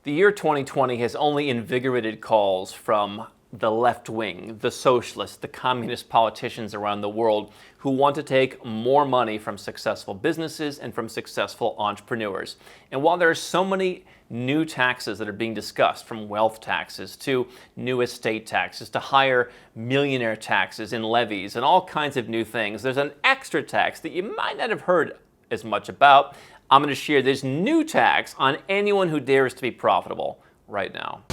The year 2020 has only invigorated calls from the left wing, the socialists, the communist politicians around the world who want to take more money from successful businesses and from successful entrepreneurs. And while there are so many new taxes that are being discussed, from wealth taxes to new estate taxes to higher millionaire taxes and levies and all kinds of new things, there's an extra tax that you might not have heard as much about. I'm going to share this new tax on anyone who dares to be profitable right now.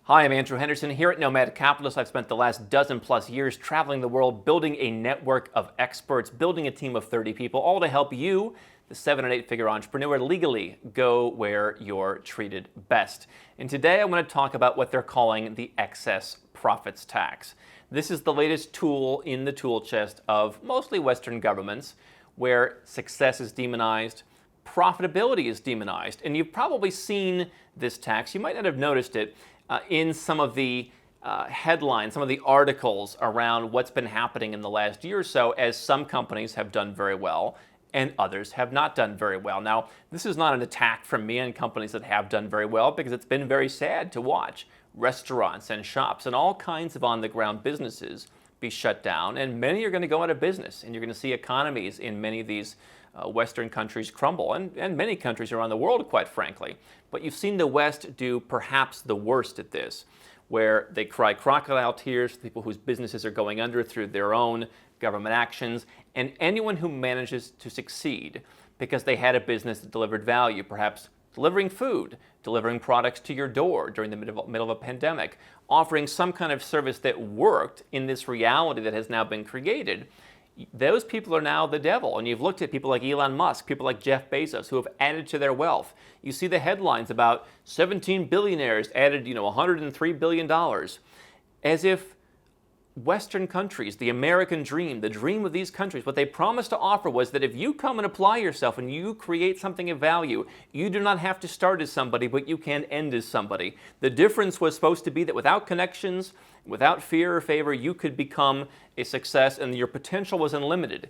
Hi, I'm Andrew Henderson. Here at Nomad Capitalist, I've spent the last dozen-plus years traveling the world, building a network of experts, building a team of 30 people, all to help you, the 7- and 8-figure entrepreneur, legally go where you're treated best. And today I want to talk about what they're calling the excess profits tax. This is the latest tool in the tool chest of mostly Western governments where success is demonized, profitability is demonized. And you've probably seen this tax. You might not have noticed it in some of the headlines, some of the articles around what's been happening in the last year or so, as some companies have done very well and others have not done very well. Now, this is not an attack from me on companies that have done very well, because it's been very sad to watch restaurants and shops and all kinds of on-the-ground businesses be shut down, and many are going to go out of business, and you're going to see economies in many of these Western countries crumble, and many countries around the world, quite frankly. But you've seen the West do perhaps the worst at this, where they cry crocodile tears for people whose businesses are going under through their own government actions, and anyone who manages to succeed because they had a business that delivered value, perhaps delivering food, delivering products to your door during the middle of a pandemic, offering some kind of service that worked in this reality that has now been created. Those people are now the devil. And you've looked at people like Elon Musk, people like Jeff Bezos, who have added to their wealth. You see the headlines about 17 billionaires added, $103 billion, as if Western countries, the American dream, the dream of these countries, what they promised to offer was that if you come and apply yourself and you create something of value, you do not have to start as somebody, but you can end as somebody. The difference was supposed to be that without connections, without fear or favor, you could become a success and your potential was unlimited.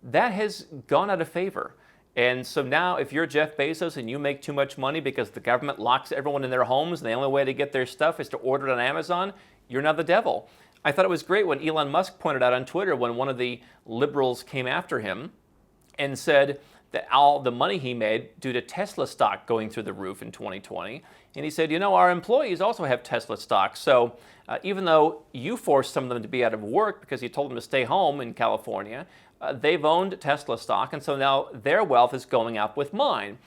That has gone out of favor. And so now if you're Jeff Bezos and you make too much money because the government locks everyone in their homes and the only way to get their stuff is to order it on Amazon, you're now the devil. I thought it was great when Elon Musk pointed out on Twitter, when one of the liberals came after him and said that all the money he made due to Tesla stock going through the roof in 2020. And he said, our employees also have Tesla stock. So even though you forced some of them to be out of work because you told them to stay home in California, they've owned Tesla stock. And so now their wealth is going up with mine.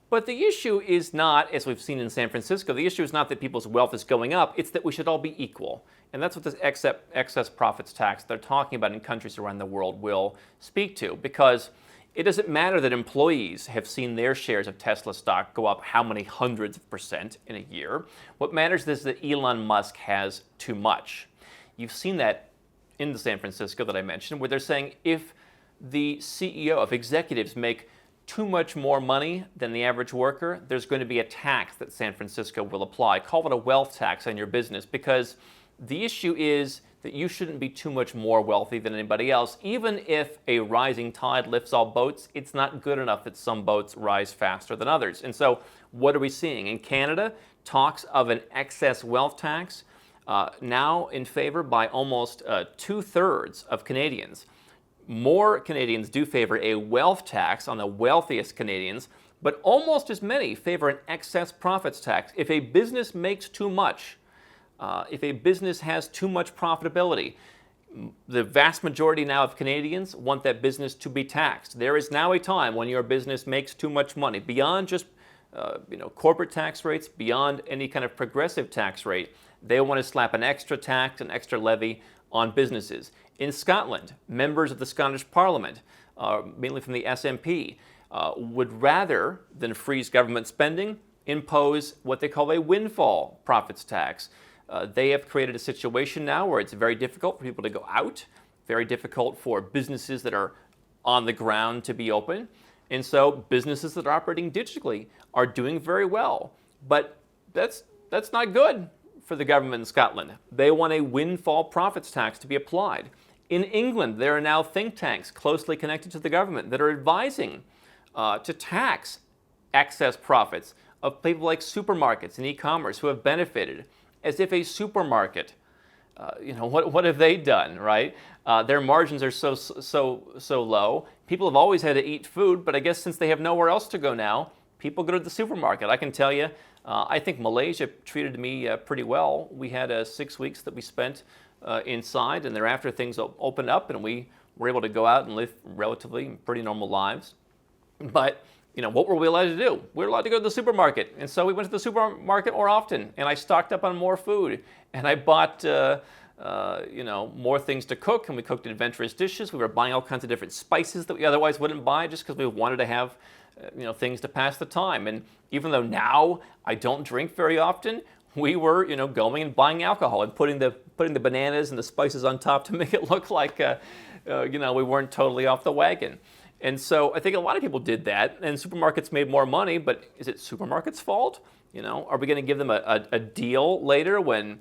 But the issue is not, as we've seen in San Francisco, the issue is not that people's wealth is going up, it's that we should all be equal. And that's what this excess profits tax they're talking about in countries around the world will speak to, because it doesn't matter that employees have seen their shares of Tesla stock go up how many hundreds of percent in a year. What matters is that Elon Musk has too much. You've seen that in the San Francisco that I mentioned, where they're saying if the CEO of executives make too much more money than the average worker, there's going to be a tax that San Francisco will apply. Call it a wealth tax on your business, because the issue is that you shouldn't be too much more wealthy than anybody else. Even if a rising tide lifts all boats, it's not good enough that some boats rise faster than others. And so what are we seeing? In Canada, talks of an excess wealth tax now in favor by almost 2/3 of Canadians. More Canadians do favor a wealth tax on the wealthiest Canadians, but almost as many favor an excess profits tax. If a business makes too much, if a business has too much profitability, the vast majority now of Canadians want that business to be taxed. There is now a time when your business makes too much money, beyond just corporate tax rates, beyond any kind of progressive tax rate. They want to slap an extra tax, an extra levy on businesses. In Scotland, members of the Scottish Parliament, mainly from the SNP, would rather than freeze government spending, impose what they call a windfall profits tax. They have created a situation now where it's very difficult for people to go out, very difficult for businesses that are on the ground to be open. And so businesses that are operating digitally are doing very well. But that's not good for the government in Scotland. They want a windfall profits tax to be applied. In England, there are now think tanks closely connected to the government that are advising to tax excess profits of people like supermarkets and e-commerce who have benefited, as if a supermarket, what have they done, right? Their margins are so low. People have always had to eat food, but I guess since they have nowhere else to go now, people go to the supermarket. I can tell you, I think Malaysia treated me pretty well. We had 6 weeks that we spent inside, and thereafter things opened up, and we were able to go out and live relatively pretty normal lives. But what were we allowed to do? We were allowed to go to the supermarket, and so we went to the supermarket more often, and I stocked up on more food, and I bought more things to cook, and we cooked adventurous dishes. We were buying all kinds of different spices that we otherwise wouldn't buy just because we wanted to have things to pass the time. And even though now I don't drink very often, we were going and buying alcohol and putting the bananas and the spices on top to make it look like we weren't totally off the wagon. And so I think a lot of people did that, and supermarkets made more money, but is it supermarkets' fault? Are we going to give them a deal later when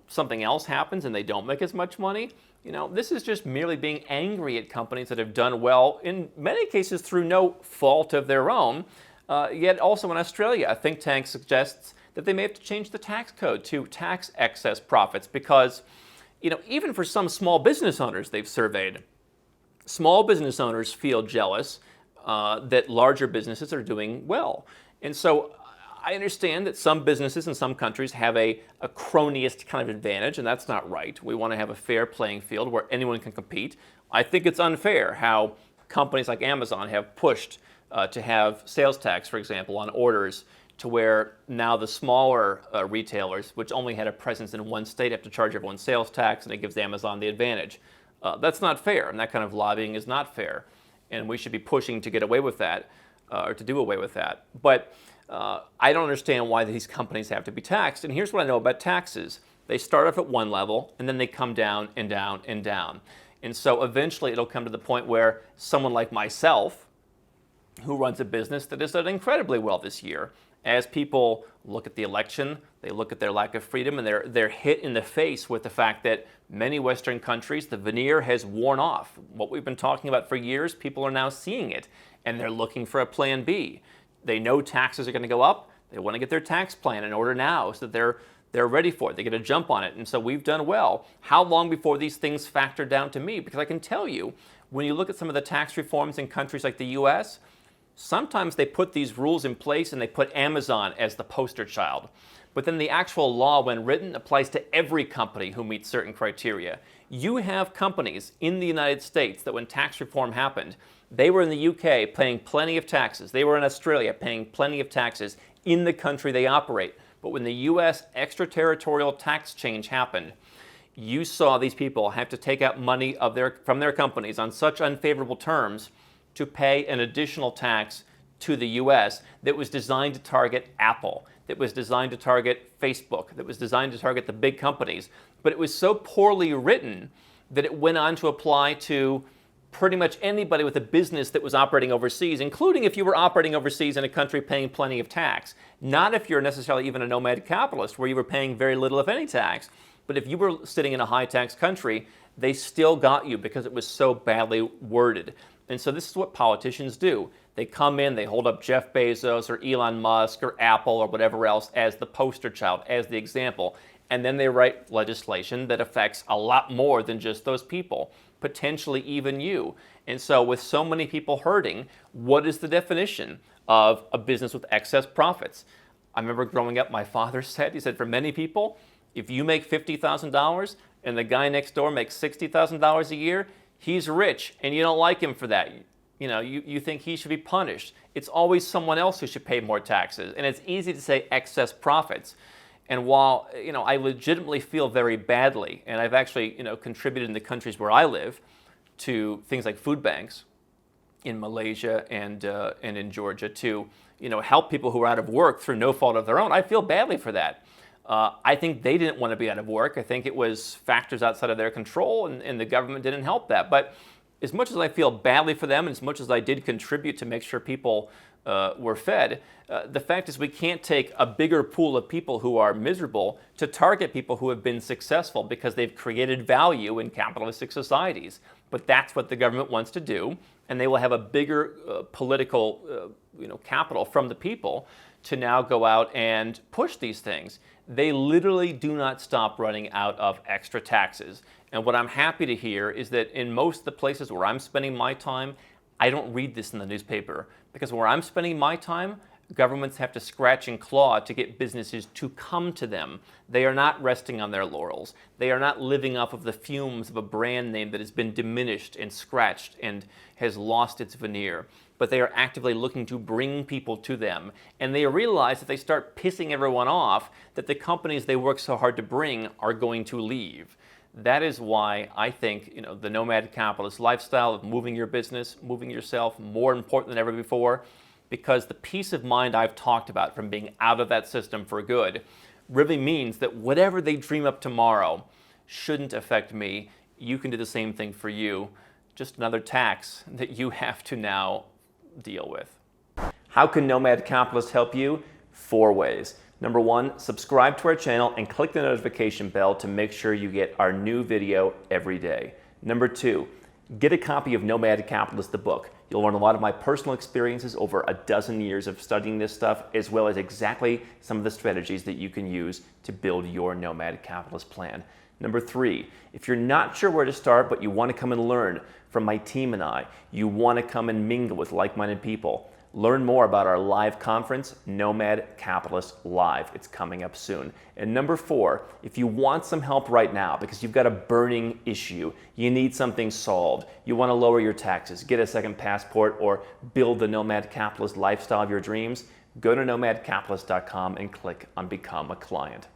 something else happens and they don't make as much money? This is just merely being angry at companies that have done well, in many cases through no fault of their own. Yet also in Australia, a think tank suggests that they may have to change the tax code to tax excess profits because, even for some small business owners they've surveyed, small business owners feel jealous that larger businesses are doing well. And so I understand that some businesses in some countries have a cronyist kind of advantage, and that's not right. We want to have a fair playing field where anyone can compete. I think it's unfair how companies like Amazon have pushed to have sales tax, for example, on orders, to where now the smaller retailers, which only had a presence in one state, have to charge everyone sales tax, and it gives Amazon the advantage. That's not fair, and that kind of lobbying is not fair, and we should be pushing to get away with that, or to do away with that. But I don't understand why these companies have to be taxed, and here's what I know about taxes. They start off at one level, and then they come down and down and down. And so eventually it'll come to the point where someone like myself, who runs a business that has done incredibly well this year, as people look at the election, they look at their lack of freedom, and they're hit in the face with the fact that many Western countries, the veneer has worn off. What we've been talking about for years, people are now seeing it, and they're looking for a plan B. They know taxes are going to go up. They want to get their tax plan in order now so that they're ready for it. They get a jump on it, and so we've done well. How long before these things factor down to me? Because I can tell you, when you look at some of the tax reforms in countries like the U.S., sometimes they put these rules in place and they put Amazon as the poster child. But then the actual law, when written, applies to every company who meets certain criteria. You have companies in the United States that when tax reform happened, they were in the UK paying plenty of taxes. They were in Australia paying plenty of taxes in the country they operate. But when the U.S. extraterritorial tax change happened, you saw these people have to take out money from their companies on such unfavorable terms to pay an additional tax to the U.S. that was designed to target Apple, that was designed to target Facebook, that was designed to target the big companies. But it was so poorly written that it went on to apply to pretty much anybody with a business that was operating overseas, including if you were operating overseas in a country paying plenty of tax. Not if you're necessarily even a nomad capitalist where you were paying very little, if any, tax. But if you were sitting in a high-tax country, they still got you because it was so badly worded. And so this is what politicians do. They come in, they hold up Jeff Bezos or Elon Musk or Apple or whatever else as the poster child, as the example. And then they write legislation that affects a lot more than just those people, potentially even you. And so with so many people hurting, what is the definition of a business with excess profits? I remember growing up, my father said, he said, for many people, if you make $50,000 and the guy next door makes $60,000 a year, he's rich and you don't like him for that. You think he should be punished. It's always someone else who should pay more taxes. And it's easy to say excess profits. And while, I legitimately feel very badly, and I've actually, contributed in the countries where I live to things like food banks in Malaysia and in Georgia to, help people who are out of work through no fault of their own. I feel badly for that. I think they didn't want to be out of work. I think it was factors outside of their control, and the government didn't help that. But as much as I feel badly for them and as much as I did contribute to make sure people were fed, the fact is we can't take a bigger pool of people who are miserable to target people who have been successful because they've created value in capitalistic societies. But that's what the government wants to do, and they will have a bigger political capital from the people to now go out and push these things. They literally do not stop running out of extra taxes. And what I'm happy to hear is that in most of the places where I'm spending my time, I don't read this in the newspaper, because where I'm spending my time, governments have to scratch and claw to get businesses to come to them. They are not resting on their laurels. They are not living off of the fumes of a brand name that has been diminished and scratched and has lost its veneer. But they are actively looking to bring people to them. And they realize if they start pissing everyone off, that the companies they work so hard to bring are going to leave. That is why I think the nomad capitalist lifestyle of moving your business, moving yourself, more important than ever before, because the peace of mind I've talked about from being out of that system for good really means that whatever they dream up tomorrow shouldn't affect me. You can do the same thing for you. Just another tax that you have to now deal with. How can Nomad Capitalist help you? 4 ways. Number 1, subscribe to our channel and click the notification bell to make sure you get our new video every day. Number 2, get a copy of Nomad Capitalist, the book. You'll learn a lot of my personal experiences over a dozen years of studying this stuff, as well as exactly some of the strategies that you can use to build your Nomad Capitalist plan. Number 3, if you're not sure where to start, but you want to come and learn from my team and I, you want to come and mingle with like-minded people, learn more about our live conference, Nomad Capitalist Live. It's coming up soon. And number 4, if you want some help right now because you've got a burning issue, you need something solved, you want to lower your taxes, get a second passport, or build the Nomad Capitalist lifestyle of your dreams, go to nomadcapitalist.com and click on Become a Client.